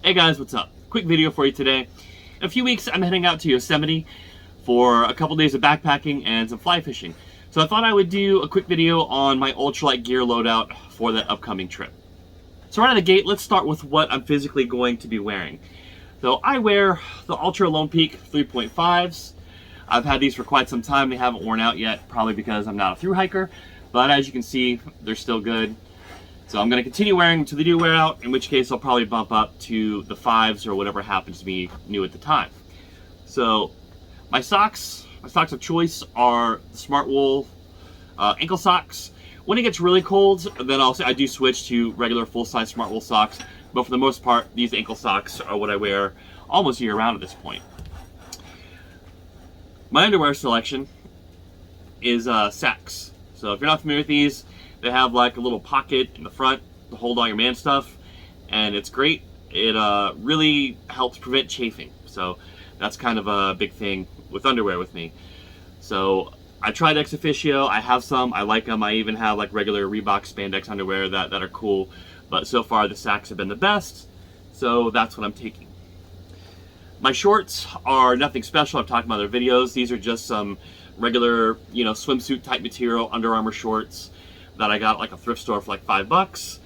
Hey guys, what's up? Quick video for you today. In a few weeks, I'm heading out to Yosemite for a couple days of backpacking and some fly fishing. So I thought I would do a quick video on my ultralight gear loadout for that upcoming trip. So right out of the gate, let's start with what I'm physically going to be wearing. So I wear the Ultra Lone Peak 3.5s. I've had these for quite some time. They haven't worn out yet, probably because I'm not a thru hiker. But as you can see, they're still good. So I'm going to continue wearing them until they do wear out, in which case I'll probably bump up to the 5s or whatever happens to be new at the time. So my socks of choice are Smart Wool ankle socks. When it gets really cold, then I do switch to regular full-size Smart Wool socks. But for the most part, these ankle socks are what I wear almost year-round at this point. My underwear selection is Sacs. So if you're not familiar with these, they have like a little pocket in the front to hold all your man stuff, and it's great. It really helps prevent chafing. So that's kind of a big thing with underwear with me. So I tried ex officio. I have some. I like them. I even have like regular Reebok spandex underwear that are cool. But so far the Sacs have been the best. So that's what I'm taking. My shorts are nothing special. I've talked about other videos. These are just some regular, swimsuit type material Under Armour shorts that I got at like a thrift store for like $5.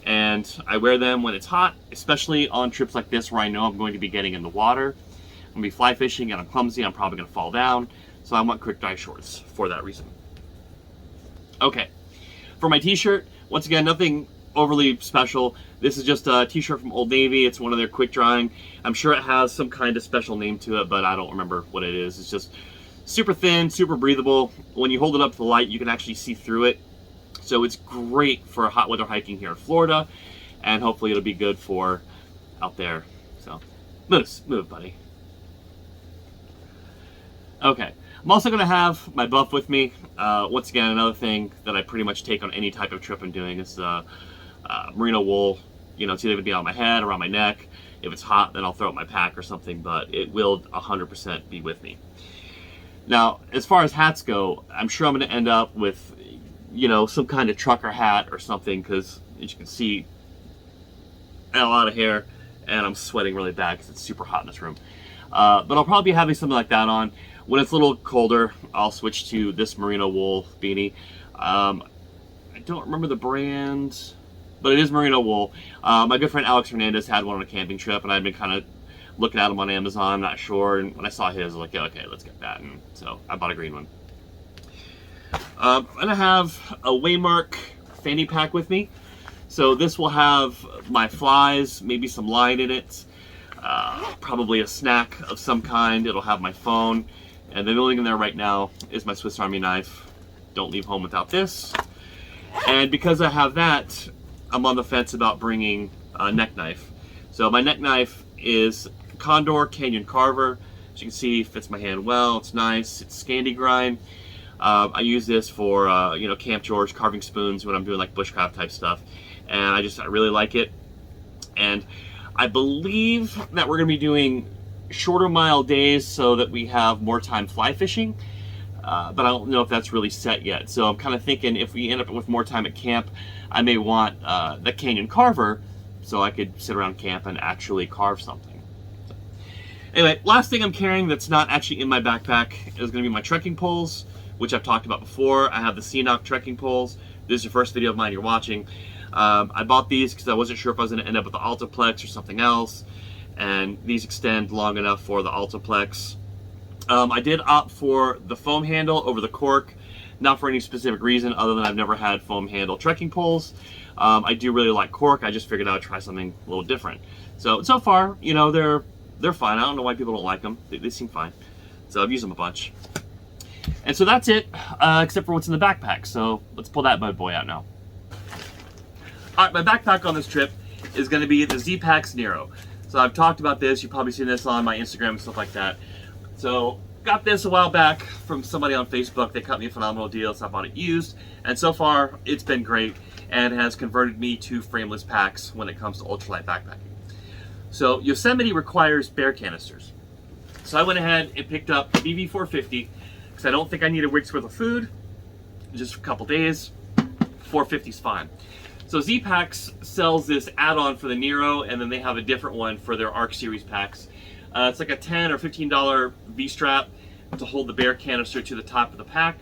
And I wear them when it's hot, especially on trips like this where I know I'm going to be getting in the water. I'm gonna be fly fishing and I'm clumsy, I'm probably gonna fall down. So I want quick dry shorts for that reason. Okay, for my t-shirt, once again, nothing overly special. This is just a t-shirt from Old Navy. It's one of their quick drying. I'm sure it has some kind of special name to it, but I don't remember what it is. It's just super thin, super breathable. When you hold it up to the light, you can actually see through it. So it's great for hot weather hiking here in Florida, and hopefully it'll be good for out there. So move, buddy. Okay, I'm also gonna have my buff with me. Once again, another thing that I pretty much take on any type of trip I'm doing is merino wool. It's either gonna be on my head, around my neck. If it's hot, then I'll throw it in my pack or something, but it will 100% be with me. Now, as far as hats go, I'm sure I'm gonna end up with some kind of trucker hat or something, because as you can see, I have a lot of hair and I'm sweating really bad because it's super hot in this room. But I'll probably be having something like that on. When it's a little colder, I'll switch to this merino wool beanie. I don't remember the brand, but it is merino wool. My good friend Alex Hernandez had one on a camping trip, and I'd been kind of looking at them on Amazon, I'm not sure, and when I saw his, I was like, yeah, okay, let's get that. And so I bought a green one. I'm gonna have a Waymark fanny pack with me. So this will have my flies, maybe some line in it, probably a snack of some kind. It'll have my phone, and the only thing in there right now is my Swiss Army knife. Don't leave home without this. And because I have that, I'm on the fence about bringing a neck knife. So my neck knife is Condor Canyon Carver. As you can see, fits my hand well. It's nice. It's Scandi grind. I use this for Camp George carving spoons when I'm doing like bushcraft type stuff, and I really like it. And I believe that we're gonna be doing shorter mile days so that we have more time fly fishing, but I don't know if that's really set yet. So I'm kind of thinking if we end up with more time at camp, I may want the Canyon Carver so I could sit around camp and actually carve something. So, anyway, last thing I'm carrying that's not actually in my backpack is gonna be my trekking poles, which I've talked about before. I have the CNOC trekking poles. This is your first video of mine you're watching. I bought these because I wasn't sure if I was going to end up with the Altaplex or something else, and these extend long enough for the Altaplex. I did opt for the foam handle over the cork, not for any specific reason other than I've never had foam handle trekking poles. I do really like cork. I just figured I would try something a little different. So far, they're fine. I don't know why people don't like them. They seem fine. So I've used them a bunch. And so that's it, except for what's in the backpack. So let's pull that bad boy out now. All right, my backpack on this trip is going to be the Z-Pax Nero. So I've talked about this. You've probably seen this on my Instagram and stuff like that. So got this a while back from somebody on Facebook. They cut me a phenomenal deal, so I bought it used. And so far, it's been great and has converted me to frameless packs when it comes to ultralight backpacking. So Yosemite requires bear canisters. So I went ahead and picked up the BV450 because I don't think I need a week's worth of food. Just a couple days. 450 is fine. So Z-Packs sells this add-on for the Nero, and then they have a different one for their Arc Series packs. It's like a $10 or $15 V-strap to hold the bear canister to the top of the pack.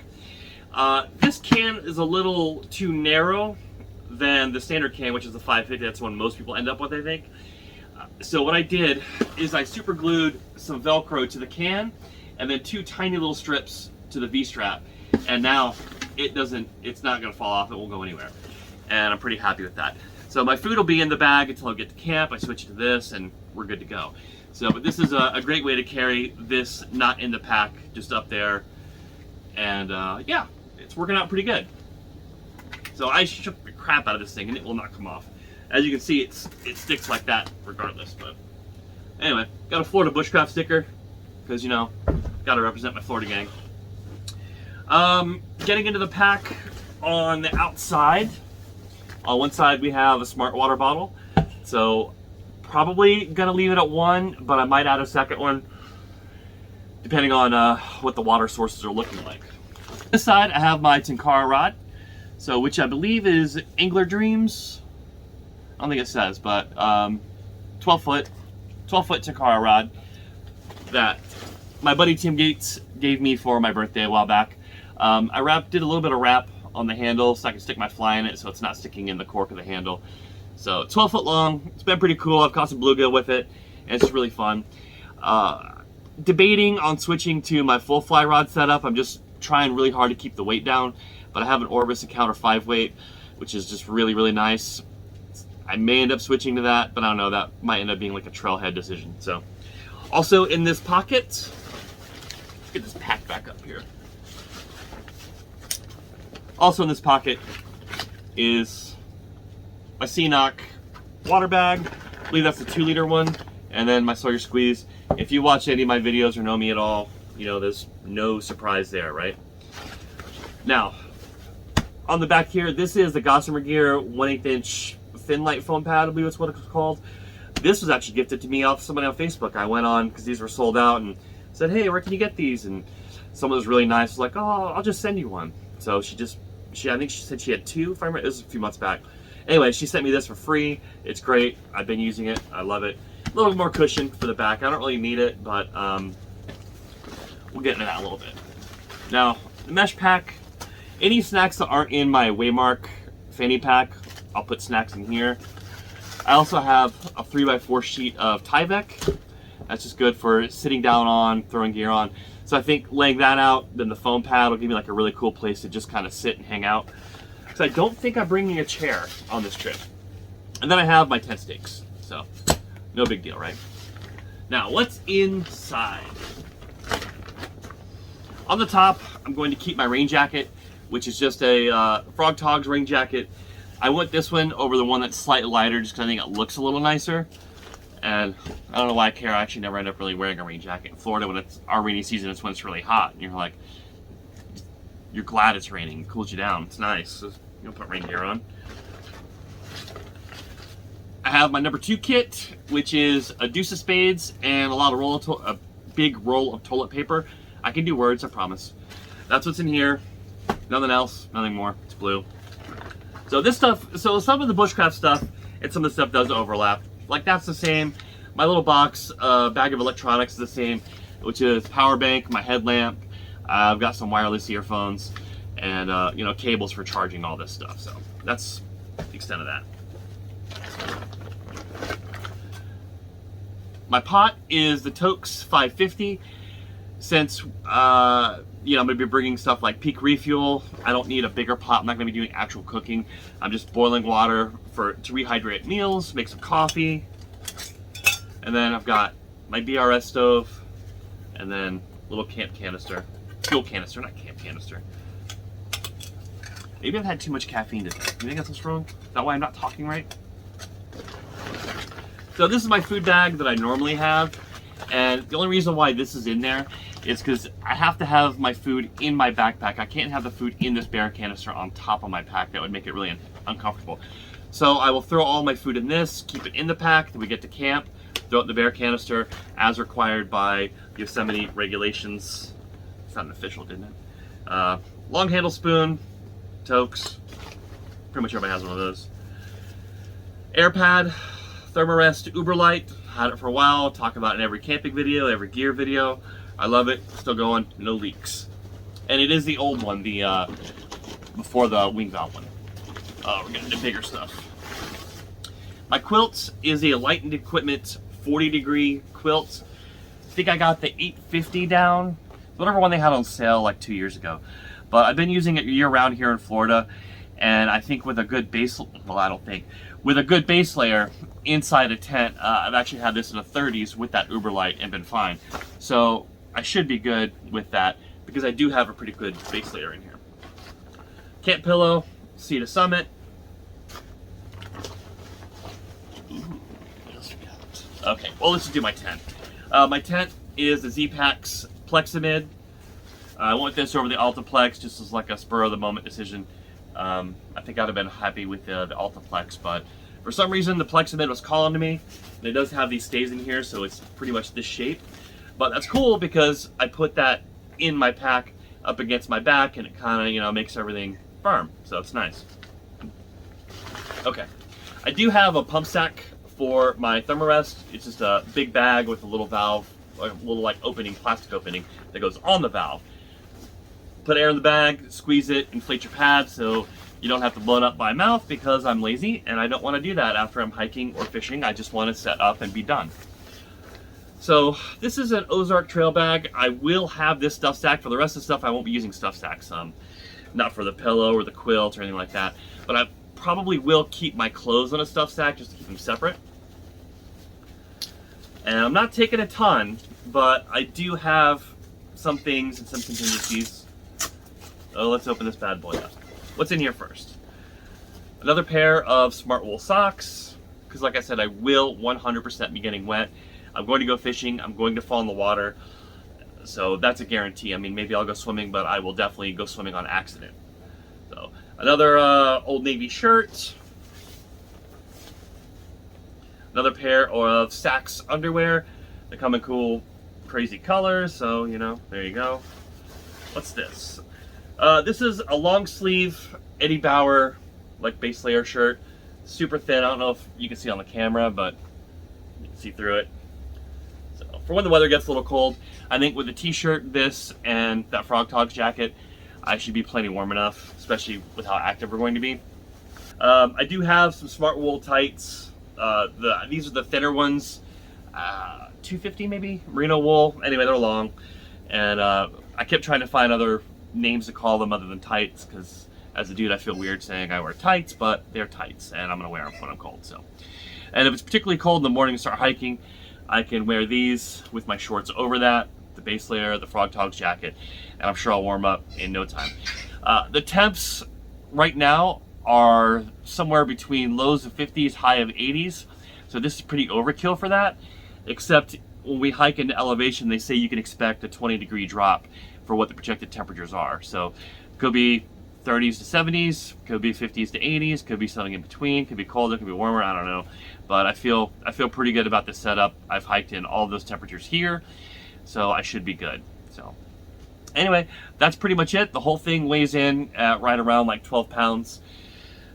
This can is a little too narrow than the standard can, which is the 550. That's one most people end up with, I think. So what I did is I super glued some Velcro to the can, and then 2 tiny little strips to the V-strap. And now it's not gonna fall off, it won't go anywhere. And I'm pretty happy with that. So my food will be in the bag until I get to camp. I switch to this and we're good to go. So, but this is a great way to carry this not in the pack, just up there. And yeah, it's working out pretty good. So I shook the crap out of this thing and it will not come off. As you can see, it sticks like that regardless. But anyway, got a Florida Bushcraft sticker because, you know, got to represent my Florida gang. Getting into the pack on the outside. On one side we have a smart water bottle. So probably gonna leave it at 1, but I might add a second one depending on what the water sources are looking like. This side I have my Tenkara rod, so which I believe is Angler Dreams. I don't think it says, but 12 foot Tenkara rod that my buddy Tim Gates gave me for my birthday a while back. I did a little bit of wrap on the handle so I can stick my fly in it so it's not sticking in the cork of the handle. So 12 foot long, it's been pretty cool. I've caught some bluegill with it and it's just really fun. Debating on switching to my full fly rod setup. I'm just trying really hard to keep the weight down, but I have an Orbis Encounter 5 weight, which is just really, really nice. I may end up switching to that, but I don't know, that might end up being like a trailhead decision. So also in this pocket, let's get this pack back up here. Also in this pocket is my Seanock water bag. I believe that's the 2-liter one. And then my Sawyer Squeeze. If you watch any of my videos or know me at all, you know there's no surprise there, right? Now, on the back here, this is the Gossamer Gear 1/8 inch thin light foam pad, I believe that's what it's called. This was actually gifted to me off somebody on Facebook. I went on, because these were sold out, and said, hey, where can you get these? And someone was really nice, was like, oh, I'll just send you one. So I think she said she had 2, if I remember. It was a few months back. Anyway, she sent me this for free. It's great. I've been using it. I love it. A little more cushion for the back. I don't really need it, but we'll get into that a little bit. Now, the mesh pack, any snacks that aren't in my Waymark fanny pack, I'll put snacks in here. I also have a 3x4 sheet of Tyvek. That's just good for sitting down on, throwing gear on. So I think laying that out, then the foam pad will give me like a really cool place to just kind of sit and hang out. Because I don't think I'm bringing a chair on this trip. And then I have my tent stakes. So no big deal, right? Now, what's inside? On the top, I'm going to keep my rain jacket, which is just a Frog Togs rain jacket. I went this one over the one that's slightly lighter just because I think it looks a little nicer. And I don't know why I care. I actually never end up really wearing a rain jacket. In Florida, when it's our rainy season, it's when it's really hot. And you're like, you're glad it's raining. It cools you down. It's nice. So you don't put rain gear on. I have my number 2 kit, which is a deuce of spades and a big roll of toilet paper. I can do words, I promise. That's what's in here. Nothing else, nothing more. It's blue. So this stuff, so some of the bushcraft stuff and some of the stuff does overlap. Like that's the same. My little box bag of electronics is the same, which is power bank, my headlamp. I've got some wireless earphones and you know, cables for charging all this stuff. So that's the extent of that. My pot is the Toaks 550. Since you know, I'm gonna be bringing stuff like peak refuel, I don't need a bigger pot. I'm not gonna be doing actual cooking. I'm just boiling water to rehydrate meals, make some coffee, and then I've got my BRS stove, and then little camp canister, fuel canister, not camp canister. Maybe I've had too much caffeine today. You think that's what's wrong? Is that why I'm not talking right? So this is my food bag that I normally have, and the only reason why this is in there is because I have to have my food in my backpack. I can't have the food in this bear canister on top of my pack. That would make it really uncomfortable. So I will throw all my food in this, keep it in the pack, then we get to camp, throw it in the bear canister as required by Yosemite regulations. It's not an official, didn't it? Long handle spoon, Toaks. Pretty much everybody has one of those. AirPad, Thermarest Uberlight. Had it for a while. Talk about it in every camping video, every gear video. I love it. Still going. No leaks. And it is the old one, the before the wing valve one. We're getting the bigger stuff. My quilts is a Lightened Equipment 40-degree quilt. I think I got the 850 down. Whatever one they had on sale like 2 years ago. But I've been using it year-round here in Florida, and I think with a good base, well, I don't think, with a good base layer inside a tent, I've actually had this in the 30s with that Uberlight and been fine. So I should be good with that because I do have a pretty good base layer in here. Camp pillow, Sea to Summit. Ooh, what else we got? Okay, well, let's just do my tent. My tent is the Z-Packs Plexamid. I went this over the Altaplex just as like a spur of the moment decision. I think I'd have been happy with the Altaplex, but for some reason the Plexamid was calling to me. And it does have these stays in here, so it's pretty much this shape. But that's cool because I put that in my pack up against my back, and it kind of, you know, makes everything firm. So it's nice. Okay, I do have a pump sack for my Thermarest. It's just a big bag with a little valve, a little like opening, plastic opening that goes on the valve. Put air in the bag, squeeze it, inflate your pad so you don't have to blow it up by mouth because I'm lazy and I don't want to do that after I'm hiking or fishing. I just want to set up and be done. So this is an Ozark trail bag. I will have this stuff stack. For the rest of the stuff, I won't be using stuff stacks. Not for the pillow or the quilt or anything like that. But I probably will keep my clothes on a stuff stack just to keep them separate. And I'm not taking a ton, but I do have some things and some contingencies. Oh, let's open this bad boy up. What's in here first? Another pair of smart wool socks, because like I said, I will 100% be getting wet. I'm going to go fishing, I'm going to fall in the water, so that's a guarantee. I mean, maybe I'll go swimming, but I will definitely go swimming on accident. So, another Old Navy shirt. Another pair of Sax underwear. They come in cool, crazy colors, so, you know, there you go. What's this? This is a long sleeve Eddie Bauer, like base layer shirt. Super thin, I don't know if you can see on the camera, but you can see through it. So, for when the weather gets a little cold, I think with the t-shirt, this, and that Frog Togs jacket, I should be plenty warm enough, especially with how active we're going to be. I do have some smart wool tights. These are the thinner ones, 250 maybe, merino wool. Anyway, they're long, and I kept trying to find other names to call them other than tights, because as a dude I feel weird saying I wear tights, but they're tights, and I'm gonna wear them when I'm cold. So, and if it's particularly cold in the morning and start hiking, I can wear these with my shorts over that, the base layer, the Frog Togs jacket, and I'm sure I'll warm up in no time. The temps right now are somewhere between lows of 50s, high of 80s, so this is pretty overkill for that, except when we hike into elevation, they say you can expect a 20-degree drop for what the projected temperatures are. So could be 30s to 70s, could be 50s to 80s, could be something in between, could be colder, could be warmer, I don't know. But I feel pretty good about this setup. I've hiked in all those temperatures here, so I should be good. So anyway, that's pretty much it. The whole thing weighs in at right around like 12 pounds.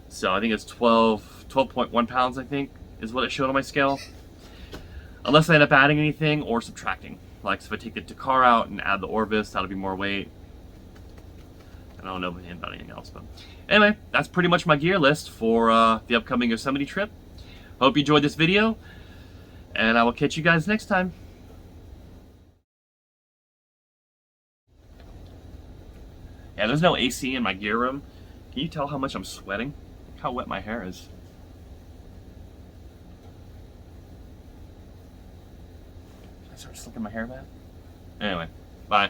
So I think it's 12.1 pounds, I think, is what it showed on my scale. Unless I end up adding anything or subtracting. Like if I take the Dakar out and add the Orvis, that'll be more weight. I don't know about anything else, but anyway, that's pretty much my gear list for the upcoming Yosemite trip. Hope you enjoyed this video, and I will catch you guys next time. Yeah, there's no AC in my gear room. Can you tell how much I'm sweating? Look how wet my hair is. Can I start slicking my hair back? Anyway, bye.